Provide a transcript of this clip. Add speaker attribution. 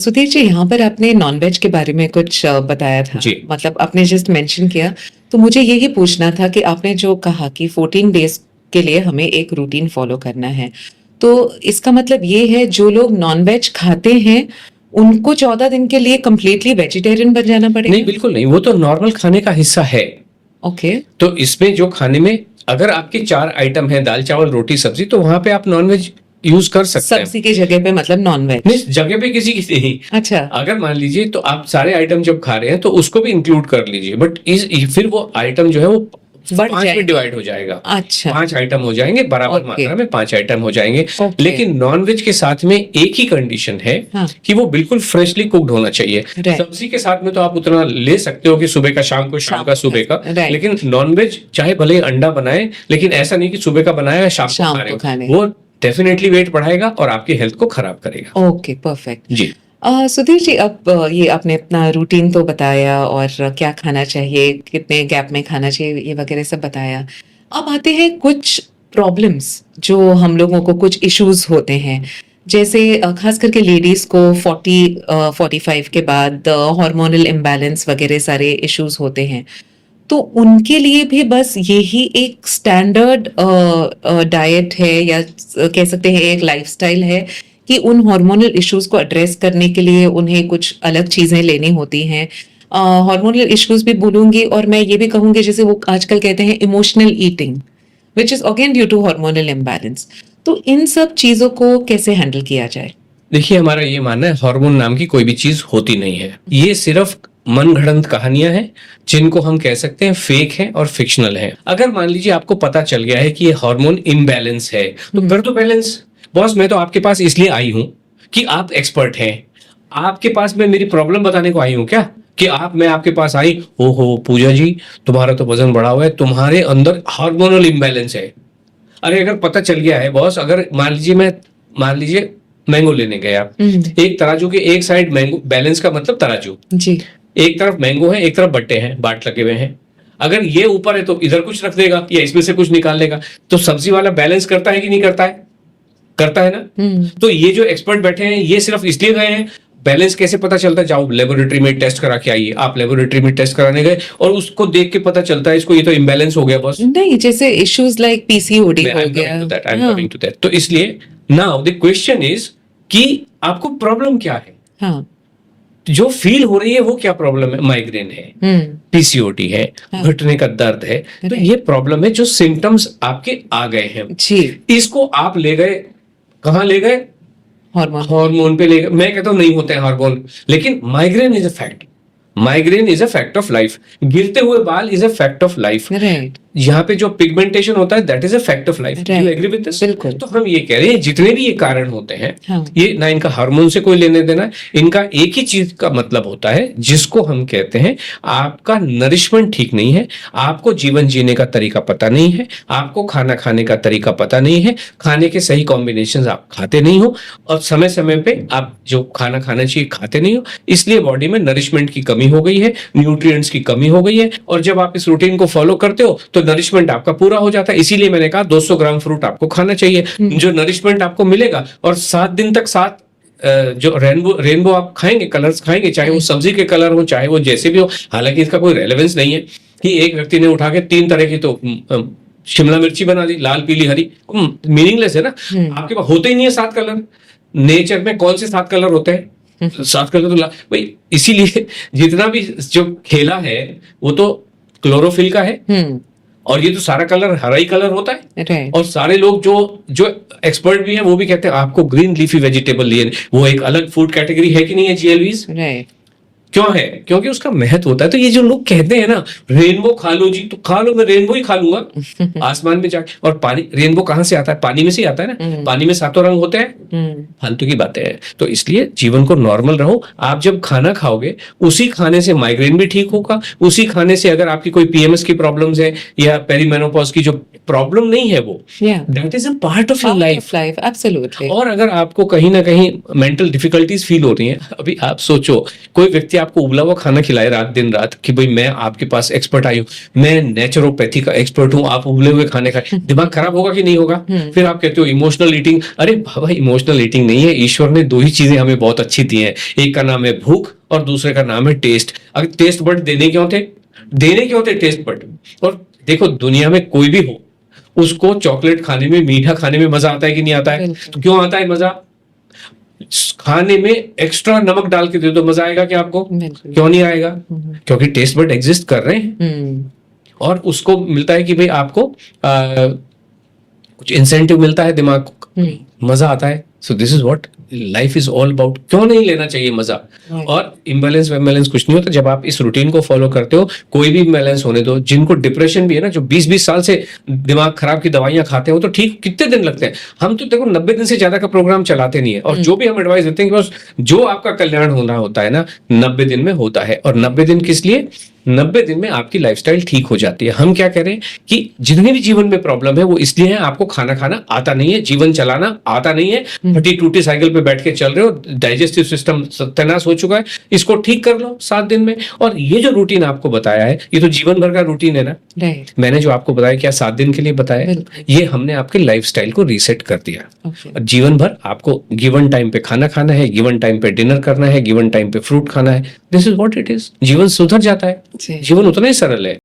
Speaker 1: सुधीर जी, यहाँ पर आपने नॉन-वेज के बारे में कुछ बताया था।
Speaker 2: जी।
Speaker 1: मतलब आपने जस्ट मेंशन किया, तो मुझे यही पूछना था कि आपने जो कहा कि 14 डेज़ के लिए हमें एक रूटीन फ़ॉलो करना है। तो इसका मतलब ये है जो लोग नॉन-वेज खाते हैं, उनको 14 दिन के लिए कंप्लीटली वेजिटेरियन बन जाना
Speaker 2: नहीं,
Speaker 1: पड़ेगा?
Speaker 2: बिल्कुल नहीं, वो तो नॉर्मल खाने का हिस्सा है।
Speaker 1: ओके,
Speaker 2: तो इसमें जो खाने में अगर आपके 4 आइटम हैं, दाल, चावल, रोटी, सब्जी, तो वहाँ पे आप नॉन-वेज यूज़ कर सकते हैं।
Speaker 1: सब्ज़ी की जगह पे मतलब नॉन-वेज।
Speaker 2: नहीं, जगह पे किसी की नहीं।
Speaker 1: अच्छा,
Speaker 2: अगर मान लीजिए तो आप सारे आइटम जब खा रहे हैं तो उसको भी इंक्लूड कर लीजिए, बट फिर वो आइटम जो है वो
Speaker 1: बढ़
Speaker 2: 5 में
Speaker 1: जाएँगे।
Speaker 2: डिवाइड हो जाएगा।
Speaker 1: अच्छा,
Speaker 2: 5 आइटम हो जाएंगे, बराबर
Speaker 1: ओके,
Speaker 2: मात्रा में 5 आइटम हो जाएंगे।
Speaker 1: ओके,
Speaker 2: लेकिन नॉन-वेज के साथ में एक ही कंडीशन है
Speaker 1: हाँ,
Speaker 2: कि वो बिल्कुल फ्रेशली कुक्ड होना चाहिए।
Speaker 1: राइट,
Speaker 2: सब्जी के साथ में तो आप उतना ले सकते हो कि सुबह का शाम को, शाम
Speaker 1: शाम
Speaker 2: का
Speaker 1: को
Speaker 2: सुबह का,
Speaker 1: राइट,
Speaker 2: लेकिन नॉन-वेज चाहे भले ही अंडा बनाए, लेकिन ऐसा नहीं कि सुबह का बनाया शाम को
Speaker 1: शाम
Speaker 2: खा रहे
Speaker 1: को
Speaker 2: हो।
Speaker 1: खाने।
Speaker 2: वो डेफिनेटली वेट बढ़ाएगा और आपकी हेल्थ को खराब करेगा।
Speaker 1: Okay, perfect.
Speaker 2: जी।
Speaker 1: सुधीर जी, अब ये आपने अपना रूटीन तो बताया और क्या खाना चाहिए, कितने गैप में खाना चाहिए, ये वगैरह सब बताया। अब आते हैं कुछ प्रॉब्लम्स जो हम लोगों को कुछ इश्यूज होते हैं। जैसे खास करके लेडीज को 45 के बाद हार्मोनल इम्बैलेंस वगैरह सारे इश्यूज होते हैं। तो उनके लिए भी बस यही एक स्टैंडर्ड डाइट है या कह सकते हैं एक लाइफस्टाइल है कि उन हार्मोनल इश्यूज को एड्रेस करने के लिए उन्हें कुछ अलग चीजें लेनी होती हैं। हार्मोनल इश्यूज भी बोलूंगी और मैं ये भी कहूंगी जैसे वो आजकल कहते हैं emotional eating which is again due to hormonal imbalance. तो इन सब चीजों को कैसे हैंडल किया जाए?
Speaker 2: देखिए, हमारा ये मानना है हार्मोन नाम की कोई भी चीज होती नहीं है। ये सिर्फ मन गढ़ंत कहानियां हैं जिनको हम कह सकते हैं फेक हैं और फिक्शनल हैं। अगर मान लीजिए आपको पता चल गया है कि ये हार्मोन इम्बैलेंस है तो कर दो बैलेंस। बॉस, मैं तो आपके पास इसलिए आई हूं कि आप एक्सपर्ट हैं। आपके पास मैं मेरी प्रॉब्लम बताने को आई हूं क्या? कि मैं आपके पास आई, ओहो पूजा जी, तुम्हारा तो वजन बढ़ा हुआ है, तुम्हारे अंदर हार्मोनल इम्बैलेंस है। अरे अगर पता चल गया है बॉस, अगर मान लीजिए मैंगो लेने गए आप, एक तराजू के एक साइड मैंगो, बैलेंस का मतलब तराजू,
Speaker 1: जी,
Speaker 2: एक तरफ मैंगो है, एक तरफ बट्टे हैं, बाट लगे हुए हैं। अगर ये ऊपर है तो इधर कुछ रख देगा या इसमें से कुछ निकाल लेगा। तो सब्जी वाला बैलेंस करता है कि नहीं करता है? करता है ना। तो ये जो एक्सपर्ट बैठे हैं ये सिर्फ इसलिए गए हैं। बैलेंस कैसे पता चलता है? जाओ लेबोरेटरी में टेस्ट करा के आइए। आप लेबोरेटरी में टेस्ट कराने गए और उसको देख के पता चलता है इसको ये तो इम्बैलेंस हो गया बॉस।
Speaker 1: नहीं, जैसे इश्यूज लाइक पीसीओडी
Speaker 2: मैं
Speaker 1: हो
Speaker 2: I'm
Speaker 1: गया।
Speaker 2: coming to that, I'm
Speaker 1: हाँ,
Speaker 2: coming to that. तो इसलिए नाउ द क्वेश्चन इज कि आपको प्रॉब्लम क्या है?
Speaker 1: हाँ,
Speaker 2: जो फील हो रही है वो क्या प्रॉब्लम है? माइग्रेन है, पीसीओडी है,
Speaker 1: हाँ,
Speaker 2: घुटने का दर्द है, तो
Speaker 1: Right.
Speaker 2: ये प्रॉब्लम है जो सिम्टम्स आपके आ गए हैं।
Speaker 1: जी,
Speaker 2: इसको आप ले गए, कहाँ ले गए?
Speaker 1: हार्मोन,
Speaker 2: हार्मोन पे ले गए। मैं कहता हूं नहीं होते हैं हार्मोन, लेकिन migraine is a fact. Migraine is a fact of life. गिरते हुए बाल is a fact of life.
Speaker 1: Right,
Speaker 2: यहाँ पे जो पिगमेंटेशन होता है that is a fact of life.
Speaker 1: Right.
Speaker 2: You agree with this?
Speaker 1: बिल्कुल।
Speaker 2: तो हम ये कह रहे हैं जितने भी ये कारण होते हैं,
Speaker 1: हाँ,
Speaker 2: ये ना इनका हार्मोन से कोई लेने देना है, इनका एक ही चीज का मतलब होता है जिसको हम कहते हैं आपका नरिशमेंट ठीक नहीं है, आपको जीवन जीने का तरीका पता नहीं है, आपको खाना खाने का तरीका पता नहीं है, खाने के सही कॉम्बिनेशन आप खाते नहीं हो और समय समय पे आप जो खाना खाना चाहिए खाते नहीं हो, इसलिए बॉडी में नरिशमेंट की कमी हो गई है, न्यूट्रिएंट्स की कमी हो गई है। और जब आप इस रूटीन को फॉलो करते हो तो नरिशमेंट आपका पूरा हो जाता है। इसीलिए मैंने कहा 200 ग्राम फ्रूट आपको खाना चाहिए, जो नरिशमेंट आपको मिलेगा। और 7 दिन तक 7 जो रेनबो आप खाएंगे, कलर्स खाएंगे, चाहे वो सब्जी के कलर हो, चाहे वो जैसे भी हो। हालांकि इसका कोई रेलेवेंस नहीं है कि एक व्यक्ति ने उठा के 3 तरह की तो शिमला मिर्ची बना दी, लाल पीली हरी, मीनिंगलेस है ना। आपके पास होते ही नहीं है 7 कलर। नेचर में कौन से 7 कलर होते हैं? 7 कलर तो भाई, इसीलिए जितना भी जो खेला है वो तो क्लोरोफिल का है और ये तो सारा कलर हरा ही कलर होता है।
Speaker 1: राइट,
Speaker 2: और सारे लोग जो एक्सपर्ट भी हैं वो भी कहते हैं आपको ग्रीन लीफी वेजिटेबल लिए, वो एक अलग फूड कैटेगरी है कि नहीं है जीएलवीज?
Speaker 1: राइट,
Speaker 2: क्यों है? क्योंकि उसका महत्व होता है। तो ये जो लोग कहते हैं ना रेनबो खा लो जी, तो खा लो, मैं रेनबो ही खा लूंगा आसमान में जाके। और पानी, रेनबो कहां से आता है? पानी में से आता है ना। पानी में 7 रंग होते हैं। फालतू की बातें हैं। तो इसलिए जीवन को नॉर्मल रहो। आप जब खाना खाओगे उसी खाने से माइग्रेन भी ठीक होगा, उसी खाने से अगर आपकी कोई पीएमएस की प्रॉब्लम्स है या पेरीमेनोपॉज की जो प्रॉब्लम नहीं है वो, that is a part of your life.
Speaker 1: Absolutely.
Speaker 2: और अगर आपको कहीं ना कहीं मेंटल डिफिकल्टीज फील हो रही हैं, अभी आप सोचो कोई व्यक्ति आपको उबला हुआ खाना खिलाए रात दिन रात कि भाई मैं आपके पास एक्सपर्ट आई हूँ, मैं नेचुरोपैथी का एक्सपर्ट हूँ, आप उबले हुए खाने खाए, दिमाग खराब होगा कि नहीं होगा? फिर आप कहते हो इमोशनल ईटिंग। अरे बाबा, इमोशनल ईटिंग नहीं है, ईश्वर ने 2 ही चीजें हमें बहुत अच्छी दी हैं, एक का नाम है भूख और दूसरे का नाम है टेस्ट। अगर टेस्ट बड देने क्यों होते टेस्ट बड? और देखो, दुनिया में कोई भी हो, उसको चॉकलेट खाने में, मीठा खाने में मजा आता है कि नहीं आता है?
Speaker 1: बिल्कुल।
Speaker 2: तो क्यों आता है मजा? खाने में एक्स्ट्रा नमक डाल के दे दो, मजा आएगा क्या आपको?
Speaker 1: बिल्कुल।
Speaker 2: क्यों नहीं आएगा? क्योंकि टेस्ट बड एग्जिस्ट कर रहे हैं और उसको मिलता है कि भाई आपको कुछ इंसेंटिव मिलता है, दिमाग को मजा आता है। So this is what life is all about. क्यों नहीं लेना चाहिए मजा? और इम्बैलेंस वैम्बैलेंस कुछ नहीं होता जब आप इस रूटीन को फॉलो करते हो। कोई भी इम्बैलेंस होने दो, जिनको डिप्रेशन भी है ना, जो 20-20 साल से दिमाग खराब की दवाइयां खाते हो, तो ठीक कितने दिन लगते हैं? हम तो देखो 90 दिन से ज्यादा का प्रोग्राम चलाते नहीं है, और जो भी हम एडवाइस देते हैं कि बस जो आपका कल्याण होना होता है ना, 90 दिन में होता है। और 90 दिन किस लिए? 90 दिन में आपकी लाइफस्टाइल ठीक हो जाती है। हम क्या कह रहे हैं कि जितने भी जीवन में प्रॉब्लम है वो इसलिए है आपको खाना खाना आता नहीं है, जीवन चलाना आता नहीं है, फटी टूटी साइकिल पे बैठ के चल रहे हो, डाइजेस्टिव सिस्टम सत्यानाश हो चुका है, इसको ठीक कर लो 7 दिन में। और ये जो रूटीन आपको बताया है, ये तो जीवन भर का रूटीन है ना।
Speaker 1: राइट।
Speaker 2: मैंने जो आपको बताया, क्या 7 दिन के लिए बताया?
Speaker 1: बिल्कुल।
Speaker 2: ये हमने आपके लाइफस्टाइल को रीसेट कर दिया।
Speaker 1: ओके।
Speaker 2: और जीवन भर आपको गिवन टाइम पे खाना खाना है, गिवन टाइम पे डिनर करना है, गिवन टाइम पे फ्रूट खाना है। This is what it is. जीवन सुधर जाता है,
Speaker 1: जी।
Speaker 2: जीवन उतना ही सरल है।